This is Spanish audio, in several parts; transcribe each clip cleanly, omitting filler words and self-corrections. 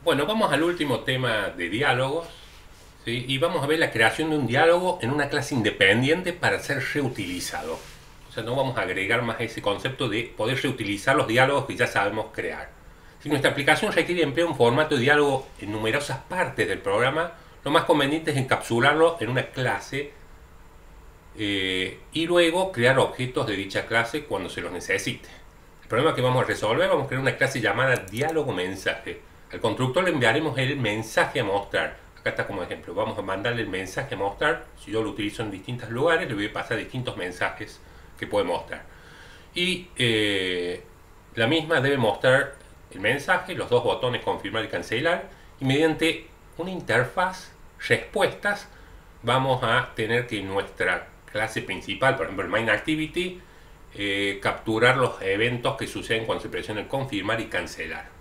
Bueno, vamos al último tema de diálogos, ¿sí? Y vamos a ver la creación de un diálogo en una clase independiente para ser reutilizado. O sea, no vamos a agregar más ese concepto de poder reutilizar los diálogos que ya sabemos crear. Si nuestra aplicación requiere emplear un formato de diálogo en numerosas partes del programa, lo más conveniente es encapsularlo en una clase y luego crear objetos de dicha clase cuando se los necesite. El problema que vamos a resolver, vamos a crear una clase llamada diálogo mensaje. Al constructor le enviaremos el mensaje a mostrar. Acá está como ejemplo. Vamos a mandarle el mensaje a mostrar. Si yo lo utilizo en distintos lugares, le voy a pasar distintos mensajes que puede mostrar. Y la misma debe mostrar el mensaje, los dos botones confirmar y cancelar. Y mediante una interfaz, respuestas, vamos a tener que nuestra clase principal, por ejemplo el main activity, capturar los eventos que suceden cuando se presiona el confirmar y cancelar.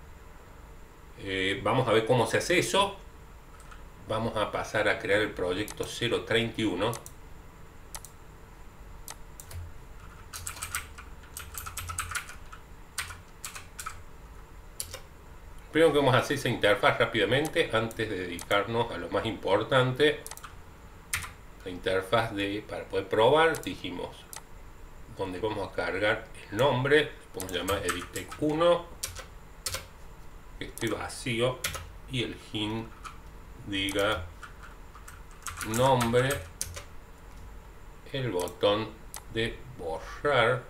Vamos a ver cómo se hace eso. Vamos a pasar a crear el proyecto 031. Primero que vamos a hacer esa interfaz rápidamente antes de dedicarnos a lo más importante. La interfaz para poder probar, dijimos donde vamos a cargar el nombre, podemos llamar editec1, que esté vacío, y el hint diga nombre, el botón de borrar,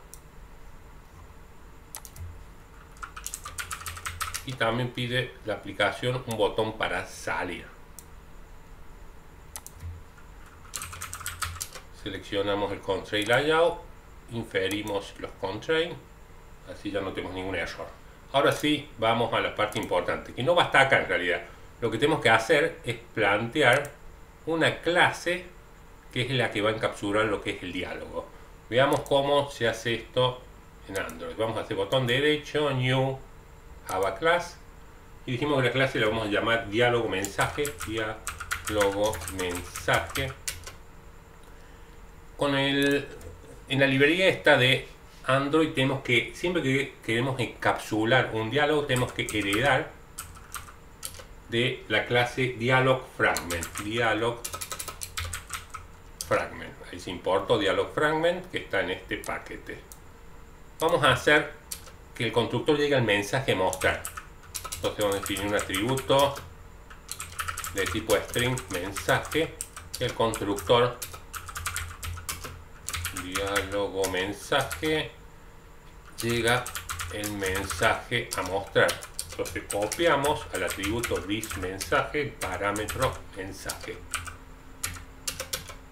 y también pide la aplicación un botón para salir. Seleccionamos el constraint layout, inferimos los constraints, así ya no tenemos ningún error. Ahora sí, vamos a la parte importante, que no va hasta acá en realidad. Lo que tenemos que hacer es plantear una clase que es la que va a encapsular lo que es el diálogo. Veamos cómo se hace esto en Android. Vamos a hacer botón derecho, New, Java Class, y dijimos que la clase la vamos a llamar diálogo mensaje, diálogo mensaje. En la librería esta de Android tenemos que, siempre que queremos encapsular un diálogo, tenemos que heredar de la clase dialog fragment. Ahí se importó dialog fragment, que está en este paquete. Vamos a hacer que el constructor llegue al mensaje a mostrar. Entonces vamos a definir un atributo de tipo string mensaje, y el constructor diálogo mensaje llega el mensaje a mostrar. Entonces copiamos al atributo thisMensaje el parámetro mensaje.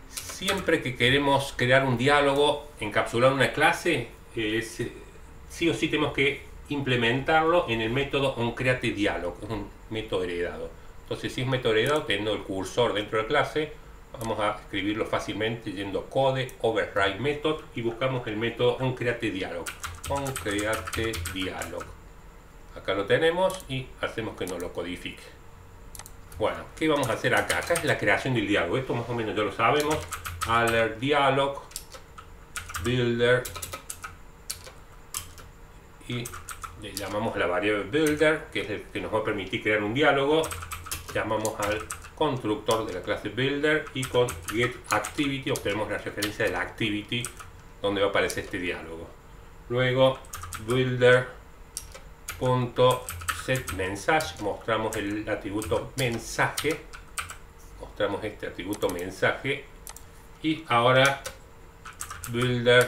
Siempre que queremos crear un diálogo, encapsular una clase, sí o sí tenemos que implementarlo en el método onCreateDialog, es un método heredado. Entonces si es método heredado, teniendo el cursor dentro de la clase, vamos a escribirlo fácilmente yendo code override method y buscamos el método onCreateDialog. onCreateDialog. Acá lo tenemos y hacemos que nos lo codifique. Bueno, ¿qué vamos a hacer acá? Acá es la creación del diálogo. Esto más o menos ya lo sabemos. Alert dialog builder, y le llamamos a la variable builder, que es el que nos va a permitir crear un diálogo. Llamamos al constructor de la clase builder y con getActivity obtenemos la referencia de la activity donde va a aparecer este diálogo. Luego builder.setMessage, mostramos el atributo mensaje, mostramos este atributo mensaje, y ahora builder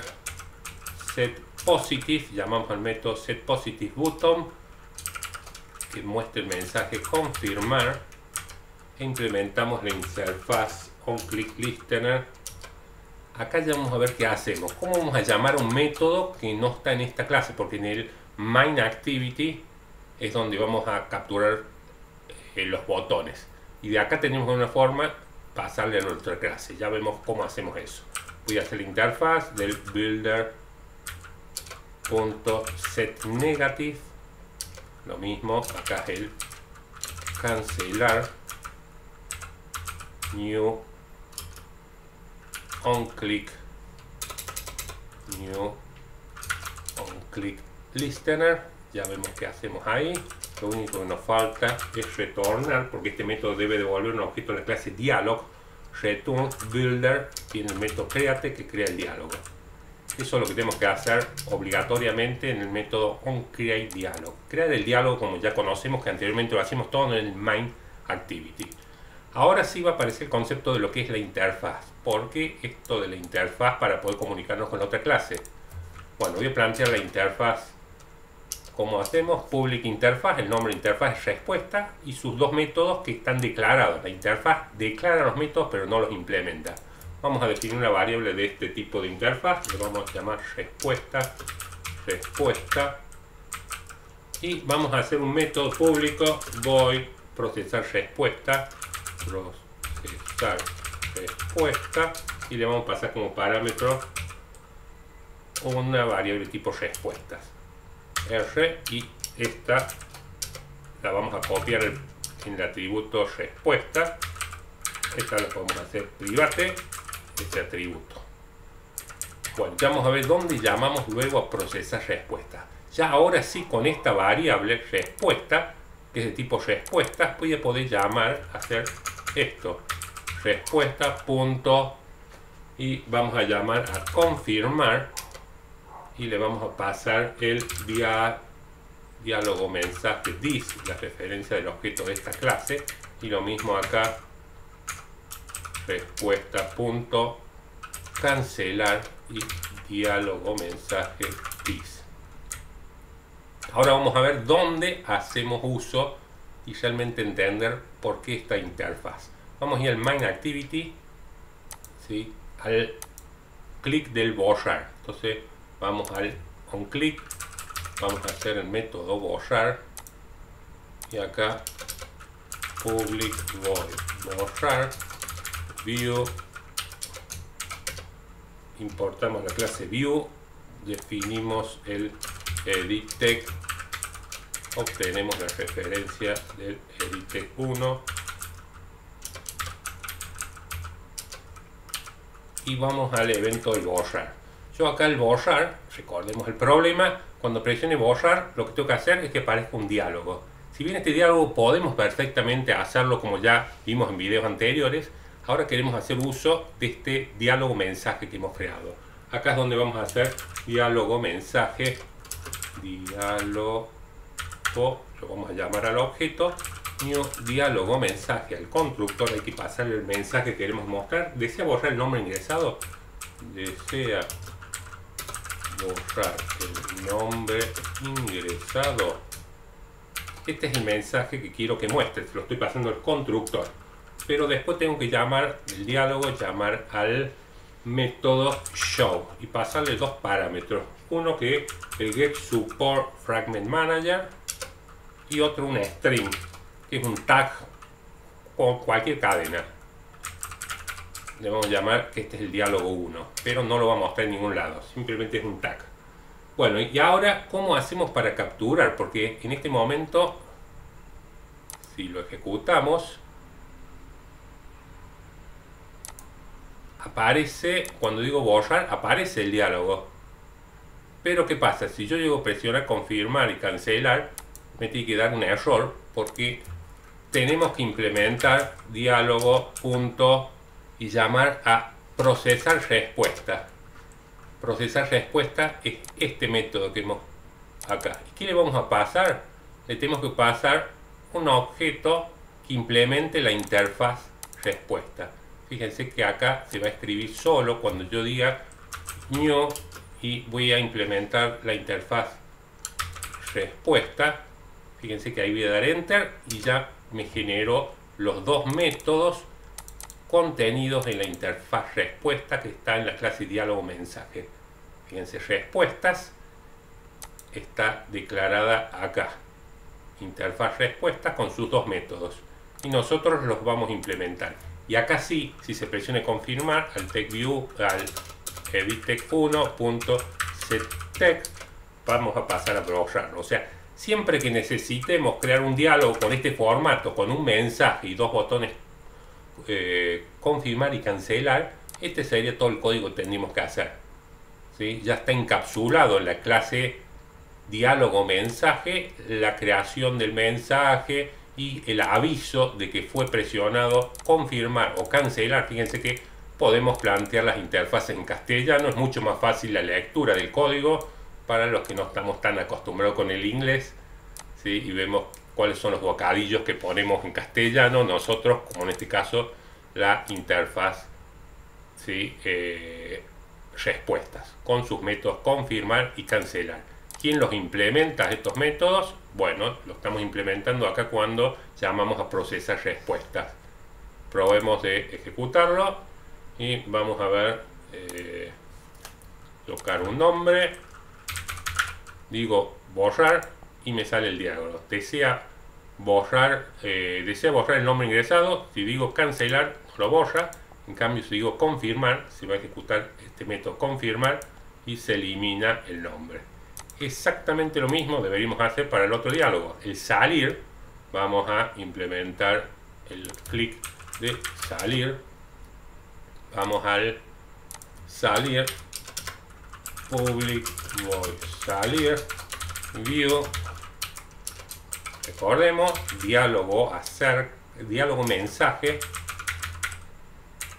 setPositive, llamamos al método setPositiveButton que muestre el mensaje confirmar, e implementamos la interfaz onClickListener. Acá ya vamos a ver qué hacemos. ¿Cómo vamos a llamar a un método que no está en esta clase? Porque en el main activity es donde vamos a capturar los botones. Y de acá tenemos una forma pasarle a nuestra clase. Ya vemos cómo hacemos eso. Voy a hacer la interfaz del builder.setNegative. Lo mismo, acá es el cancelar. New onClick Listener. Ya vemos qué hacemos ahí. Lo único que nos falta es retornar, porque este método debe devolver un objeto de la clase dialog. Return builder tiene el método create que crea el diálogo. Eso es lo que tenemos que hacer obligatoriamente en el método onCreateDialog. Crear el diálogo como ya conocemos, que anteriormente lo hacíamos todo en el main activity. Ahora sí va a aparecer el concepto de lo que es la interfaz. ¿Por qué esto de la interfaz para poder comunicarnos con la otra clase? Bueno, voy a plantear la interfaz. Como hacemos, public interfaz, el nombre de interfaz es respuesta y sus dos métodos que están declarados. La interfaz declara los métodos pero no los implementa. Vamos a definir una variable de este tipo de interfaz, le vamos a llamar respuesta, y vamos a hacer un método público void procesar respuesta, y le vamos a pasar como parámetro una variable tipo respuestas R, y esta la vamos a copiar en el atributo respuesta. Esta la podemos hacer private, este atributo. Bueno, ya vamos a ver dónde llamamos luego a procesar respuesta. Ya ahora sí, con esta variable respuesta, que es de tipo respuesta, voy a poder llamar a hacer esto, respuesta punto, y vamos a llamar a confirmar, y le vamos a pasar el diálogo mensaje this, la referencia del objeto de esta clase, y lo mismo acá, respuesta punto cancelar y diálogo mensaje this. Ahora vamos a ver dónde hacemos uso y realmente entender por qué esta interfaz. Vamos a ir al main activity, ¿sí? Al clic del borrar. Entonces vamos al onClick, vamos a hacer el método borrar, y acá public void borrar, view, importamos la clase view, definimos el editText, obtenemos la referencia del editText 1 y vamos al evento del borrar. Yo acá el borrar, recordemos el problema, cuando presione borrar lo que tengo que hacer es que aparezca un diálogo. Si bien este diálogo podemos perfectamente hacerlo como ya vimos en videos anteriores, ahora queremos hacer uso de este diálogo mensaje que hemos creado. Acá es donde vamos a hacer diálogo mensaje, diálogo, lo vamos a llamar al objeto, new diálogo mensaje al constructor, hay que pasarle el mensaje que queremos mostrar. ¿Desea borrar el nombre ingresado? Desea borrar el nombre ingresado. Este es el mensaje que quiero que muestre, lo estoy pasando al constructor. Pero después tengo que llamar el diálogo, llamar al método show y pasarle dos parámetros. Uno que es el get support fragment manager y otro un string, que es un tag con cualquier cadena. Le vamos a llamar que este es el diálogo 1, pero no lo vamos a mostrar en ningún lado, simplemente es un tag. Bueno, y ahora, ¿cómo hacemos para capturar? Porque en este momento, si lo ejecutamos, aparece, cuando digo borrar, aparece el diálogo. Pero ¿qué pasa? Si yo llego a presionar confirmar y cancelar, me tiene que dar un error, porque tenemos que implementar diálogo punto y llamar a procesar respuesta. Procesar respuesta es este método que hemos acá. ¿Y qué le vamos a pasar? Le tenemos que pasar un objeto que implemente la interfaz respuesta. Fíjense que acá se va a escribir solo cuando yo diga new y voy a implementar la interfaz respuesta. Fíjense que ahí voy a dar enter y ya me generó los dos métodos contenidos en la interfaz respuesta que está en la clase diálogo mensaje. Fíjense, respuestas está declarada acá. Interfaz respuesta con sus dos métodos. Y nosotros los vamos a implementar. Y acá sí, si se presione confirmar, al TextView, al editText1.setText, vamos a pasar a borrarlo. O sea, siempre que necesitemos crear un diálogo con este formato, con un mensaje y dos botones confirmar y cancelar, este sería todo el código que tendríamos que hacer. ¿Sí? Ya está encapsulado en la clase diálogo mensaje, la creación del mensaje y el aviso de que fue presionado confirmar o cancelar. Fíjense que podemos plantear las interfaces en castellano, es mucho más fácil la lectura del código para los que no estamos tan acostumbrados con el inglés, ¿sí? Y vemos cuáles son los bocadillos que ponemos en castellano nosotros, como en este caso la interfaz, ¿sí? Respuestas con sus métodos confirmar y cancelar. ¿Quién los implementa estos métodos? Bueno, lo estamos implementando acá cuando llamamos a procesar respuestas. Probemos de ejecutarlo y vamos a ver, colocar un nombre, digo borrar y me sale el diálogo. Desea borrar el nombre ingresado. Si digo cancelar, lo borra. En cambio, si digo confirmar, se va a ejecutar este método confirmar y se elimina el nombre. Exactamente lo mismo deberíamos hacer para el otro diálogo. El salir, vamos a implementar el clic de salir. Vamos al salir, public void salir, view. Recordemos, diálogo mensaje.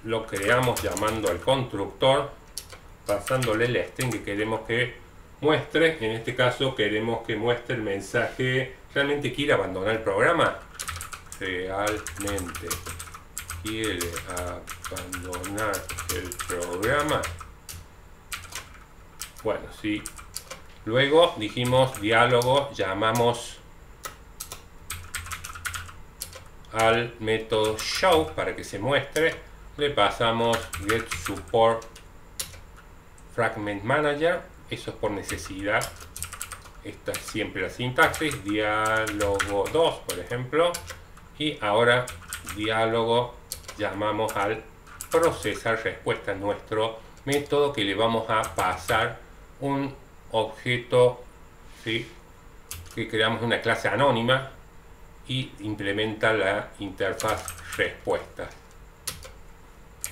Lo creamos llamando al constructor, pasándole el string que queremos que muestre. En este caso queremos que muestre el mensaje. ¿Realmente quiere abandonar el programa? ¿Realmente quiere abandonar el programa? Bueno, sí. Luego dijimos diálogo, llamamos al método show para que se muestre. Le pasamos get support fragment manager, eso es por necesidad. Esta es siempre la sintaxis, diálogo 2 por ejemplo, y ahora diálogo llamamos al procesar respuesta, nuestro método que le vamos a pasar un objeto, ¿sí? Que creamos una clase anónima y implementa la interfaz respuesta.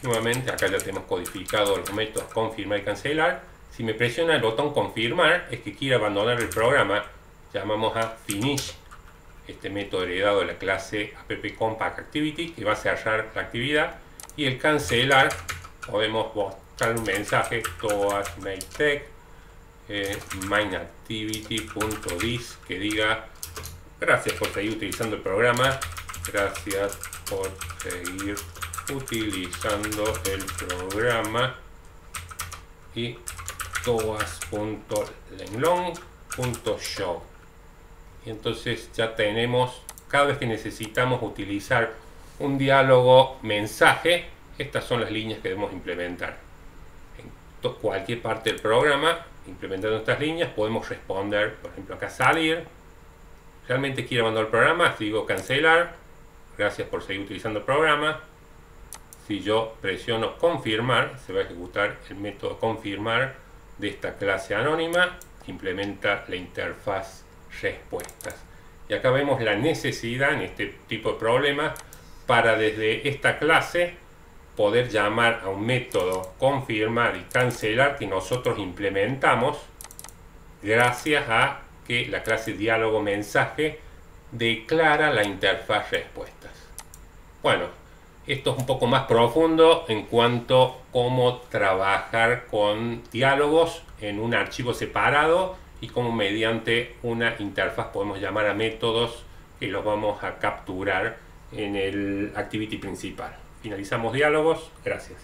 Nuevamente acá ya tenemos codificado los métodos confirmar y cancelar. Si me presiona el botón confirmar es que quiere abandonar el programa. Llamamos a finish, este método heredado de la clase app-compact-activity, que va a cerrar la actividad. Y el cancelar, podemos buscar un mensaje towards make mainactivity.this que diga gracias por seguir utilizando el programa, gracias por seguir utilizando el programa, y toas.lenglong.show. Y entonces ya tenemos, cada vez que necesitamos utilizar un diálogo mensaje, estas son las líneas que debemos implementar. En cualquier parte del programa, implementando estas líneas, podemos responder, por ejemplo acá salir, realmente quiero abandonar el programa, si digo cancelar, gracias por seguir utilizando el programa. Si yo presiono confirmar, se va a ejecutar el método confirmar de esta clase anónima, que implementa la interfaz respuestas. Y acá vemos la necesidad en este tipo de problemas para desde esta clase poder llamar a un método confirmar y cancelar que nosotros implementamos gracias a que la clase diálogo mensaje declara la interfaz respuestas. Bueno, esto es un poco más profundo en cuanto a cómo trabajar con diálogos en un archivo separado y cómo mediante una interfaz podemos llamar a métodos que los vamos a capturar en el activity principal. Finalizamos diálogos. Gracias.